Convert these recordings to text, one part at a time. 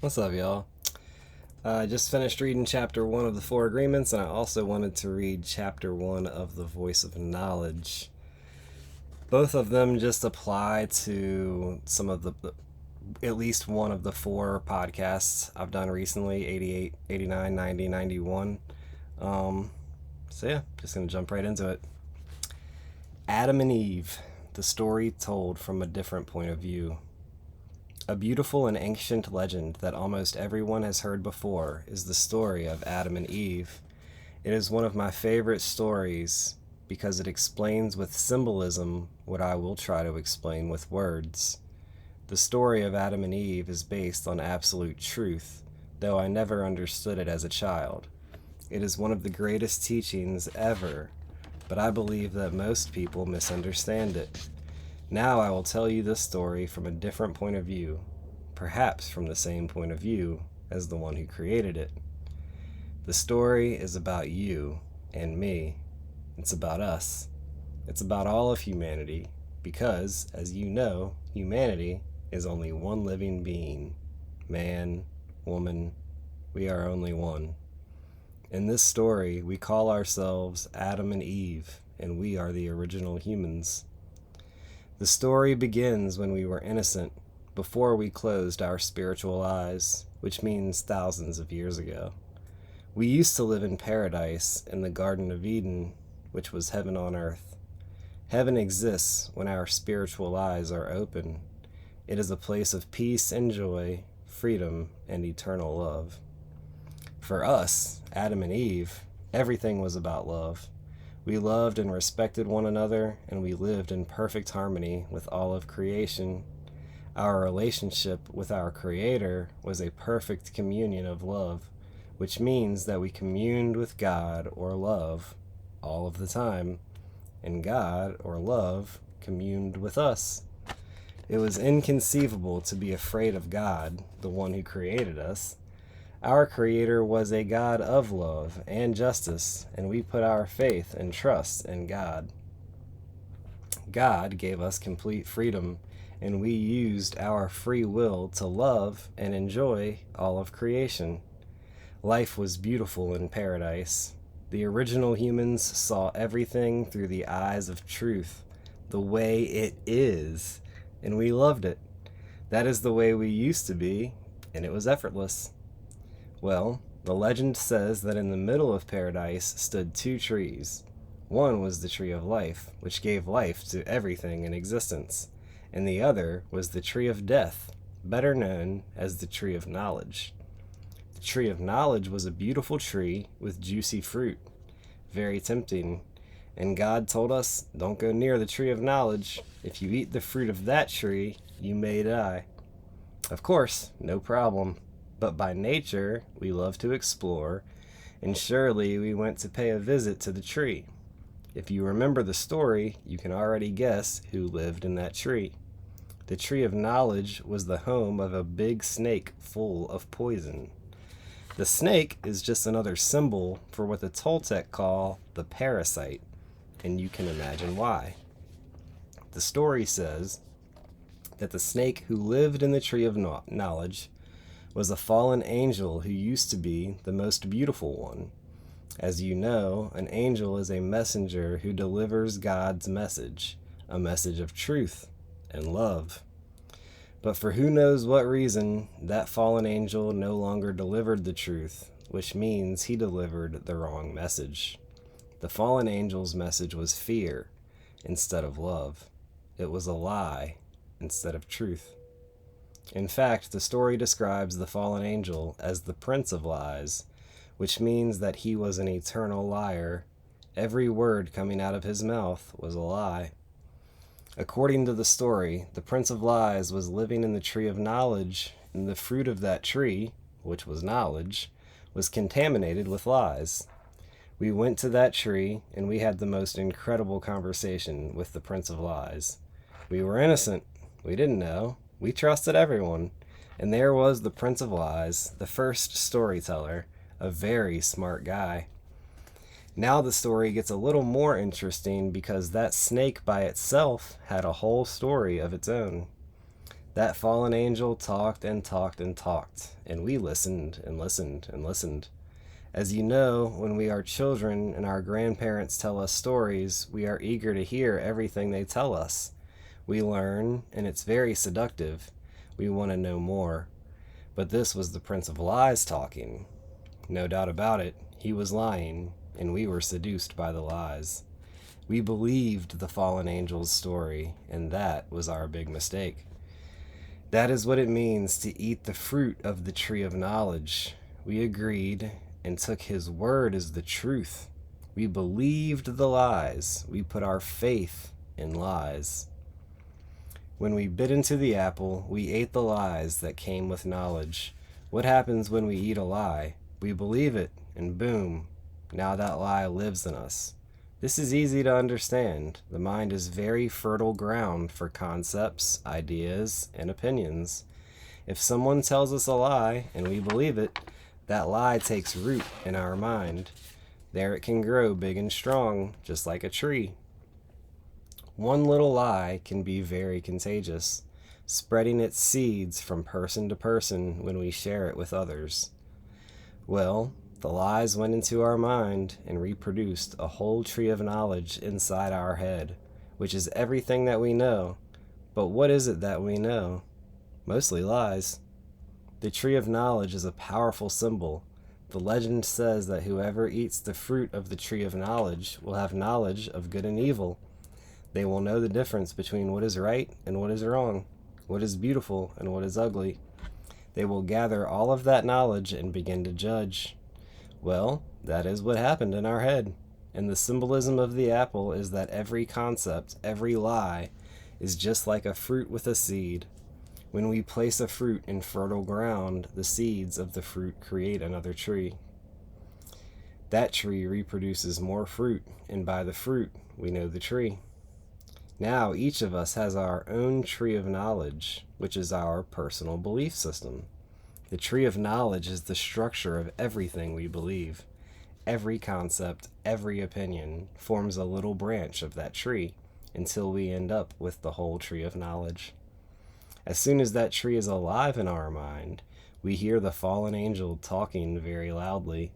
What's up, y'all? I just finished reading chapter 1 of the Four Agreements, and I also wanted to read chapter 1 of the Voice of Knowledge. Both of them just apply to some of at least one of the four podcasts I've done recently: 88, 89, 90, 91. So, yeah, just going to jump right into it. Adam and Eve, the story told from a different point of view. A beautiful and ancient legend that almost everyone has heard before is the story of Adam and Eve. It is one of my favorite stories because it explains with symbolism what I will try to explain with words. The story of Adam and Eve is based on absolute truth, though I never understood it as a child. It is one of the greatest teachings ever, but I believe that most people misunderstand it. Now I will tell you this story from a different point of view, perhaps from the same point of view as the one who created it. The story is about you and me. It's about us. It's about all of humanity, because, as you know, humanity is only one living being. Man, woman, we are only one. In this story, we call ourselves Adam and Eve, and we are the original humans. The story begins when we were innocent, before we closed our spiritual eyes, which means thousands of years ago. We used to live in paradise in the Garden of Eden, which was heaven on earth. Heaven exists when our spiritual eyes are open. It is a place of peace and joy, freedom, and eternal love. For us, Adam and Eve, everything was about love. We loved and respected one another, and we lived in perfect harmony with all of creation. Our relationship with our Creator was a perfect communion of love, which means that we communed with God or love all of the time, and God or love communed with us. It was inconceivable to be afraid of God, the one who created us. Our Creator was a God of love and justice, and we put our faith and trust in God. God gave us complete freedom, and we used our free will to love and enjoy all of creation. Life was beautiful in paradise. The original humans saw everything through the eyes of truth, the way it is, and we loved it. That is the way we used to be, and it was effortless. Well, the legend says that in the middle of paradise stood two trees. One was the tree of life, which gave life to everything in existence, and the other was the tree of death, better known as the tree of knowledge. The tree of knowledge was a beautiful tree with juicy fruit, very tempting, and God told us, don't go near the tree of knowledge. If you eat the fruit of that tree, you may die. Of course, no problem. But by nature, we love to explore, and surely we went to pay a visit to the tree. If you remember the story, you can already guess who lived in that tree. The tree of knowledge was the home of a big snake full of poison. The snake is just another symbol for what the Toltec call the parasite, and you can imagine why. The story says that the snake who lived in the tree of knowledge was a fallen angel who used to be the most beautiful one. As you know, an angel is a messenger who delivers God's message, a message of truth and love. But for who knows what reason, that fallen angel no longer delivered the truth, which means he delivered the wrong message. The fallen angel's message was fear instead of love. It was a lie instead of truth. In fact, the story describes the fallen angel as the Prince of Lies, which means that he was an eternal liar. Every word coming out of his mouth was a lie. According to the story, the Prince of Lies was living in the tree of knowledge, and the fruit of that tree, which was knowledge, was contaminated with lies. We went to that tree, and we had the most incredible conversation with the Prince of Lies. We were innocent. We didn't know. We trusted everyone. And there was the Prince of Lies, the first storyteller, a very smart guy. Now the story gets a little more interesting because that snake by itself had a whole story of its own. That fallen angel talked and talked and talked, and we listened and listened and listened. As you know, when we are children and our grandparents tell us stories, we are eager to hear everything they tell us. We learn, and it's very seductive. We want to know more. But this was the Prince of Lies talking. No doubt about it, he was lying, and we were seduced by the lies. We believed the fallen angel's story, and that was our big mistake. That is what it means to eat the fruit of the tree of knowledge. We agreed and took his word as the truth. We believed the lies. We put our faith in lies. When we bit into the apple, we ate the lies that came with knowledge. What happens when we eat a lie? We believe it, and boom, now that lie lives in us. This is easy to understand. The mind is very fertile ground for concepts, ideas, and opinions. If someone tells us a lie and we believe it, that lie takes root in our mind. There it can grow big and strong, just like a tree. One little lie can be very contagious, spreading its seeds from person to person when we share it with others. Well, the lies went into our mind and reproduced a whole tree of knowledge inside our head, which is everything that we know. But what is it that we know? Mostly lies. The tree of knowledge is a powerful symbol. The legend says that whoever eats the fruit of the tree of knowledge will have knowledge of good and evil. They will know the difference between what is right and what is wrong, what is beautiful and what is ugly. They will gather all of that knowledge and begin to judge. Well, that is what happened in our head. And the symbolism of the apple is that every concept, every lie, is just like a fruit with a seed. When we place a fruit in fertile ground, the seeds of the fruit create another tree. That tree reproduces more fruit, and by the fruit, we know the tree. Now, each of us has our own tree of knowledge, which is our personal belief system. The tree of knowledge is the structure of everything we believe. Every concept, every opinion forms a little branch of that tree until we end up with the whole tree of knowledge. As soon as that tree is alive in our mind, we hear the fallen angel talking very loudly.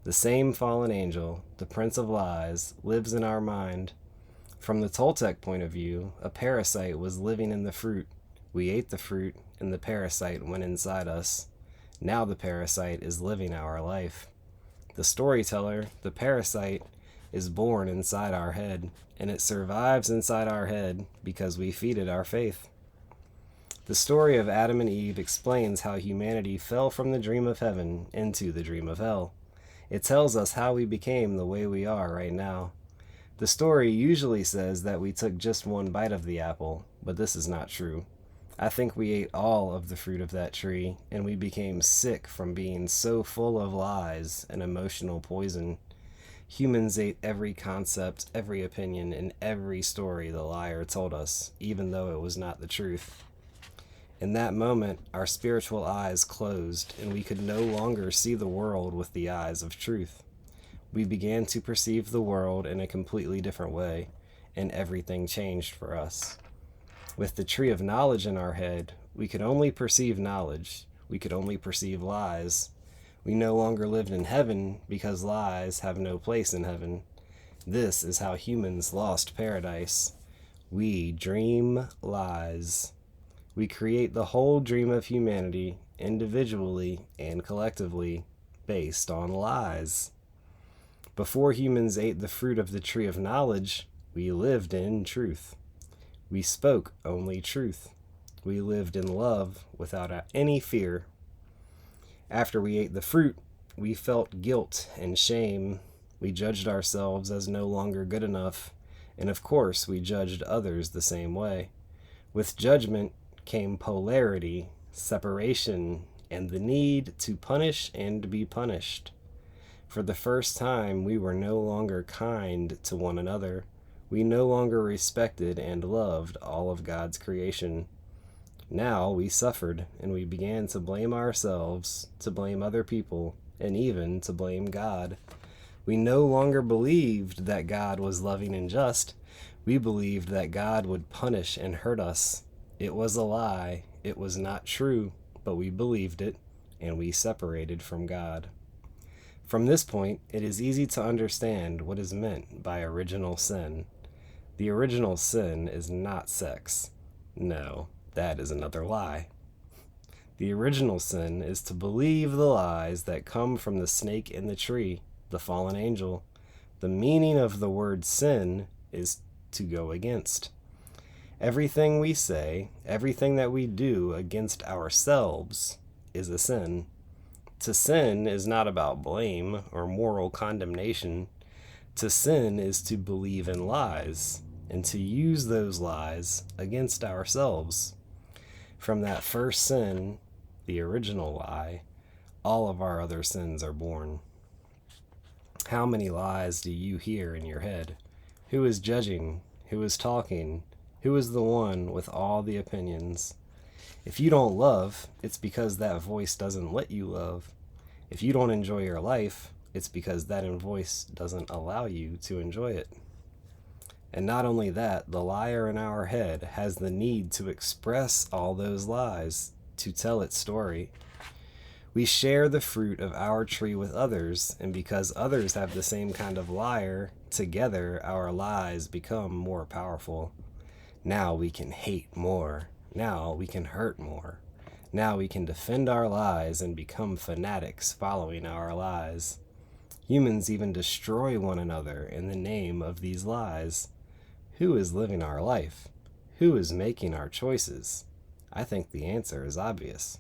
The same fallen angel, the Prince of Lies, lives in our mind. From the Toltec point of view, a parasite was living in the fruit. We ate the fruit, and the parasite went inside us. Now the parasite is living our life. The storyteller, the parasite, is born inside our head, and it survives inside our head because we feed it our faith. The story of Adam and Eve explains how humanity fell from the dream of heaven into the dream of hell. It tells us how we became the way we are right now. The story usually says that we took just one bite of the apple, but this is not true. I think we ate all of the fruit of that tree, and we became sick from being so full of lies and emotional poison. Humans ate every concept, every opinion, and every story the liar told us, even though it was not the truth. In that moment, our spiritual eyes closed, and we could no longer see the world with the eyes of truth. We began to perceive the world in a completely different way, and everything changed for us. With the tree of knowledge in our head, we could only perceive knowledge. We could only perceive lies. We no longer lived in heaven because lies have no place in heaven. This is how humans lost paradise. We dream lies. We create the whole dream of humanity, individually and collectively, based on lies. Before humans ate the fruit of the tree of knowledge, we lived in truth. We spoke only truth. We lived in love without any fear. After we ate the fruit, we felt guilt and shame. We judged ourselves as no longer good enough, and of course we judged others the same way. With judgment came polarity, separation, and the need to punish and be punished. For the first time, we were no longer kind to one another. We no longer respected and loved all of God's creation. Now we suffered, and we began to blame ourselves, to blame other people, and even to blame God. We no longer believed that God was loving and just. We believed that God would punish and hurt us. It was a lie. It was not true, but we believed it, and we separated from God. From this point, it is easy to understand what is meant by original sin. The original sin is not sex. No, that is another lie. The original sin is to believe the lies that come from the snake in the tree, the fallen angel. The meaning of the word sin is to go against. Everything we say, everything that we do against ourselves is a sin. To sin is not about blame or moral condemnation. To sin is to believe in lies and to use those lies against ourselves. From that first sin, the original lie, all of our other sins are born. How many lies do you hear in your head? Who is judging? Who is talking? Who is the one with all the opinions? If you don't love, it's because that voice doesn't let you love. If you don't enjoy your life, it's because that voice doesn't allow you to enjoy it. And not only that, the liar in our head has the need to express all those lies, to tell its story. We share the fruit of our tree with others, and because others have the same kind of liar, together our lies become more powerful. Now we can hate more. Now we can hurt more. Now we can defend our lies and become fanatics following our lies. Humans even destroy one another in the name of these lies. Who is living our life? Who is making our choices? I think the answer is obvious.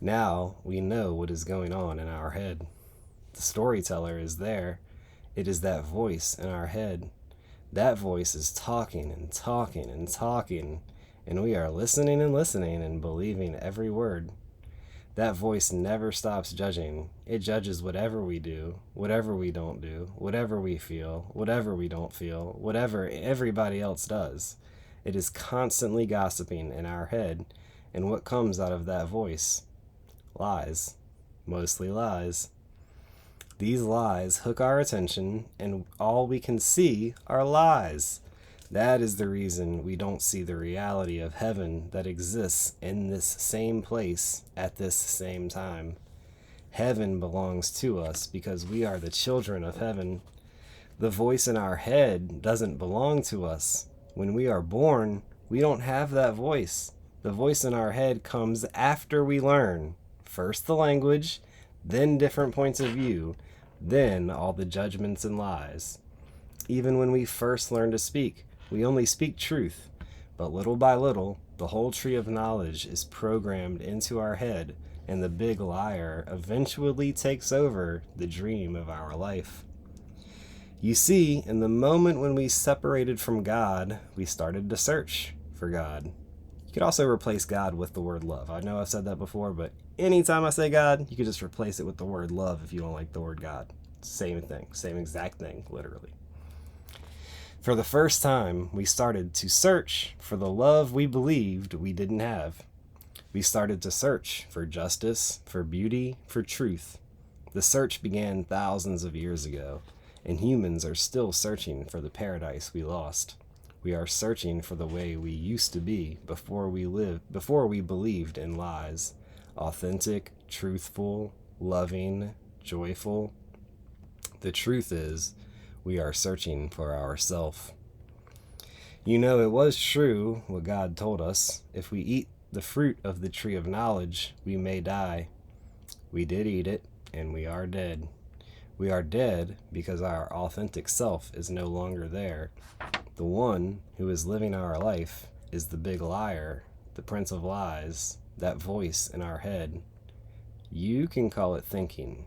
Now we know what is going on in our head. The storyteller is there. It is that voice in our head. That voice is talking and talking and talking, and we are listening and listening and believing every word. That voice never stops judging. It judges whatever we do, whatever we don't do, whatever we feel, whatever we don't feel, whatever everybody else does. It is constantly gossiping in our head, and what comes out of that voice? Lies. Mostly lies. These lies hook our attention, and all we can see are lies. That is the reason we don't see the reality of heaven that exists in this same place at this same time. Heaven belongs to us because we are the children of heaven. The voice in our head doesn't belong to us. When we are born, we don't have that voice. The voice in our head comes after we learn. First the language, then different points of view, then all the judgments and lies. Even when we first learn to speak, we only speak truth, but little by little, the whole tree of knowledge is programmed into our head, and the big liar eventually takes over the dream of our life. You see, in the moment when we separated from God, we started to search for God. You could also replace God with the word love. I know I've said that before, but anytime I say God, you could just replace it with the word love if you don't like the word God. Same thing, same exact thing, literally. For the first time, we started to search for the love we believed we didn't have. We started to search for justice, for beauty, for truth. The search began thousands of years ago, and humans are still searching for the paradise we lost. We are searching for the way we used to be before we believed in lies. Authentic, truthful, loving, joyful. The truth is, we are searching for ourself. You know, it was true what God told us. If we eat the fruit of the tree of knowledge, we may die. We did eat it, and we are dead. We are dead because our authentic self is no longer there. The one who is living our life is the big liar, the prince of lies, that voice in our head. You can call it thinking.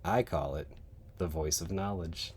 I call it the voice of knowledge.